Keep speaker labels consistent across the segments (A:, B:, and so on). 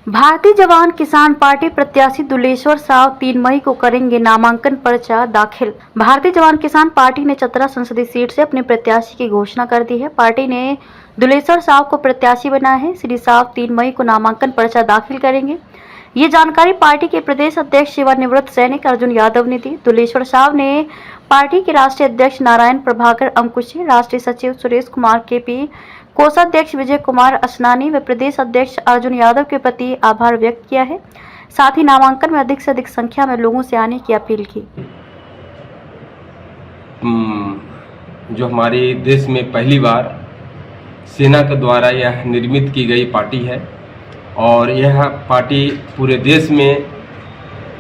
A: भारतीय जवान किसान पार्टी प्रत्याशी दुलेश्वर साव 3 मई को करेंगे नामांकन पर्चा दाखिल। भारतीय जवान किसान पार्टी ने चतरा संसदीय सीट से अपने प्रत्याशी की घोषणा कर दी है। पार्टी ने दुलेश्वर साव को प्रत्याशी बनाया है। श्री साव 3 मई को नामांकन पर्चा दाखिल करेंगे। ये जानकारी पार्टी के प्रदेश अध्यक्ष सेवानिवृत्त सैनिक अर्जुन यादव ने दी। दुलेश्वर साव ने पार्टी के राष्ट्रीय अध्यक्ष नारायण प्रभाकर अंकुशी, राष्ट्रीय सचिव सुरेश कुमार केपी, कोषाध्यक्ष विजय कुमार असनानी व प्रदेश अध्यक्ष अर्जुन यादव के प्रति आभार व्यक्त किया है। साथ ही नामांकन में अधिक से अधिक संख्या में लोगों से आने की अपील की।
B: जो हमारे देश में पहली बार सेना के द्वारा यह निर्मित की गई पार्टी है और यह पार्टी पूरे देश में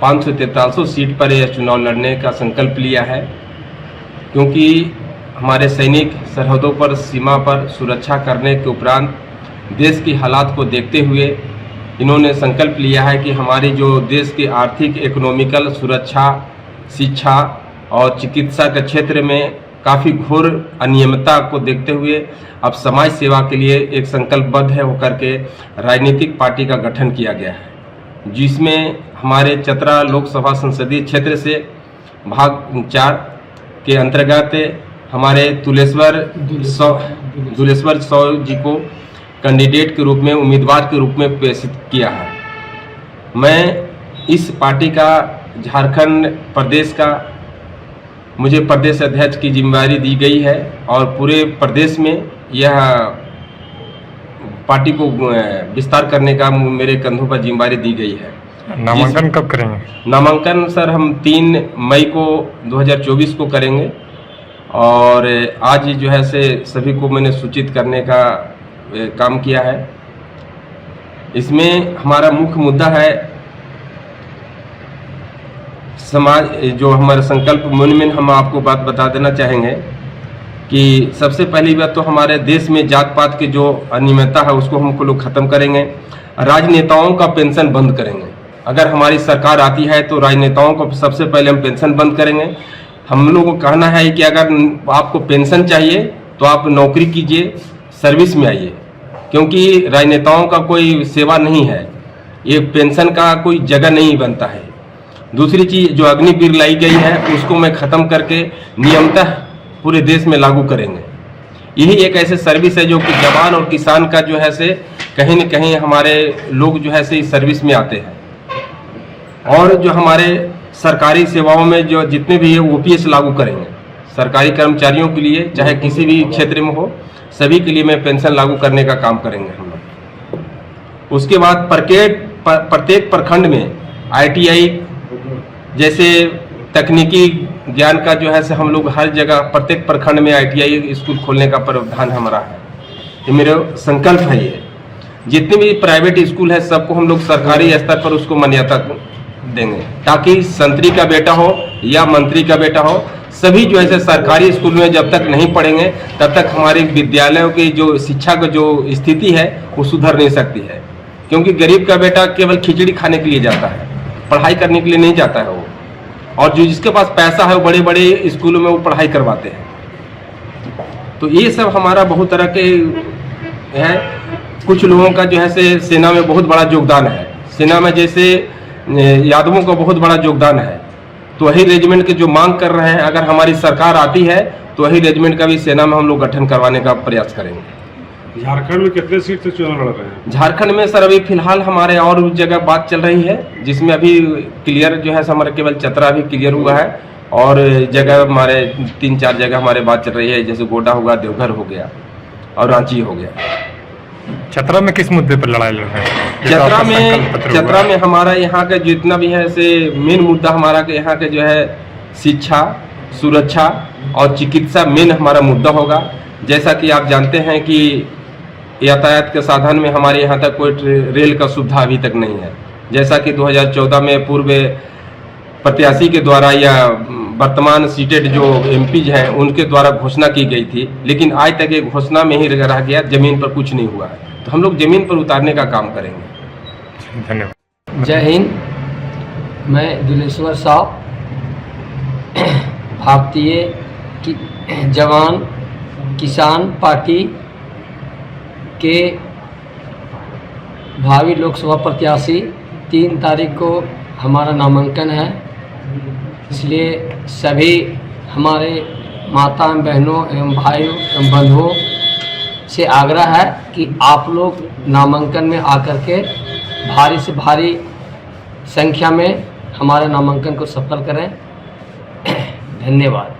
B: 543 सीट पर यह चुनाव लड़ने का संकल्प लिया है, क्योंकि हमारे सैनिक सरहदों पर सीमा पर सुरक्षा करने के उपरांत देश की हालात को देखते हुए इन्होंने संकल्प लिया है कि हमारी जो देश की आर्थिक, इकोनॉमिकल, सुरक्षा, शिक्षा और चिकित्सा के क्षेत्र में काफ़ी घोर अनियमितता को देखते हुए अब समाज सेवा के लिए एक संकल्पबद्ध है होकर के राजनीतिक पार्टी का गठन किया गया है, जिसमें हमारे चतरा लोकसभा संसदीय क्षेत्र से भाग 4 के अंतर्गत हमारे दुलेश्वर साव जी को कैंडिडेट के रूप में, उम्मीदवार के रूप में पेश किया है। मैं इस पार्टी का झारखंड प्रदेश का मुझे प्रदेश अध्यक्ष की जिम्मेदारी दी गई है और पूरे प्रदेश में यह पार्टी को विस्तार करने का मेरे कंधों पर जिम्मेदारी दी गई है।
C: नामांकन कब करेंगे?
B: नामांकन सर हम 3 मई को 2024 को करेंगे और आज जो है से सभी को मैंने सूचित करने का काम किया है। इसमें हमारा मुख्य मुद्दा है समाज, जो हमारा संकल्प में हम आपको बात बता देना चाहेंगे कि सबसे पहली बात तो हमारे देश में जात पात की जो अनियमितता है उसको हमको लोग खत्म करेंगे। राजनेताओं का पेंशन बंद करेंगे। अगर हमारी सरकार आती है तो राजनेताओं को सबसे पहले हम पेंशन बंद करेंगे। हम लोगों को कहना है कि अगर आपको पेंशन चाहिए तो आप नौकरी कीजिए, सर्विस में आइए, क्योंकि राजनेताओं का कोई सेवा नहीं है, ये पेंशन का कोई जगह नहीं बनता है। दूसरी चीज जो अग्निवीर लाई गई है उसको मैं ख़त्म करके नियमतः पूरे देश में लागू करेंगे। यही एक ऐसे सर्विस है जो कि जवान और किसान का जो है से कहीं न कहीं हमारे लोग जो है से इस सर्विस में आते हैं। और जो हमारे सरकारी सेवाओं में जो जितने भी है OPS लागू करेंगे सरकारी कर्मचारियों के लिए, चाहे किसी भी क्षेत्र में हो, सभी के लिए मैं पेंशन लागू करने का काम करेंगे हम लोग। उसके बाद प्रत्येक प्रखंड में ITI जैसे तकनीकी ज्ञान का जो है से हम लोग हर जगह प्रत्येक प्रखंड में ITI स्कूल खोलने का प्रावधान हमारा है। ये मेरा संकल्प है। ये जितने भी प्राइवेट स्कूल है सबको हम लोग सरकारी स्तर पर उसको मान्यता देंगे, ताकि संतरी का बेटा हो या मंत्री का बेटा हो, सभी जो है सरकारी स्कूल में जब तक नहीं पढ़ेंगे तब तक हमारे विद्यालयों की जो शिक्षा का जो स्थिति है वो सुधर नहीं सकती है। क्योंकि गरीब का बेटा केवल खिचड़ी खाने के लिए जाता है, पढ़ाई करने के लिए नहीं जाता है वो, और जो जिसके पास पैसा है वो बड़े बड़े स्कूलों में वो पढ़ाई करवाते हैं। तो ये सब हमारा बहुत तरह के है। कुछ लोगों का जो है से सेना में बहुत बड़ा योगदान है। सेना में जैसे यादवों का बहुत बड़ा योगदान है, तो वही रेजिमेंट के जो मांग कर रहे हैं, अगर हमारी सरकार आती है तो वही रेजिमेंट का भी सेना में हम लोग गठन करवाने का प्रयास करेंगे।
C: झारखंड में कितने सीट से चुनाव लड़ रहे हैं?
B: झारखंड में सर अभी फिलहाल हमारे और जगह बात चल रही है, जिसमें अभी क्लियर जो है हमारा केवल चतरा भी क्लियर हुआ है और जगह हमारे 3-4 जगह हमारे बात चल रही है, जैसे गोड्डा हो गया, देवघर हो गया और रांची हो गया।
C: चतरा में किस मुद्दे पर लड़ाई लड़ रहे हैं?
B: चतरा में हमारा यहाँ का जितना भी है से मेन मुद्दा हमारा के यहाँ के जो है शिक्षा, सुरक्षा और चिकित्सा मेन हमारा मुद्दा होगा। जैसा कि आप जानते हैं कि यातायात के साधन में हमारे यहाँ तक कोई रेल का सुविधा अभी तक नहीं है। जैसा कि 2014 में पूर्व प्रत्याशी के द्वारा या वर्तमान सीटेड जो MPs हैं उनके द्वारा घोषणा की गई थी, लेकिन आज तक ये घोषणा में ही रह गया, जमीन पर कुछ नहीं हुआ है। तो हम लोग जमीन पर उतारने का काम करेंगे।
C: धन्यवाद।
D: जय हिंद। मैं दुलेश्वर साव भारतीय जवान किसान पार्टी के भावी लोकसभा प्रत्याशी 3 तारीख को हमारा नामांकन है। इसलिए सभी हमारे माता एवं बहनों एवं भाइयों एवं बंधुओं से आग्रह है कि आप लोग नामांकन में आकर के भारी से भारी संख्या में हमारे नामांकन को सफल करें। धन्यवाद।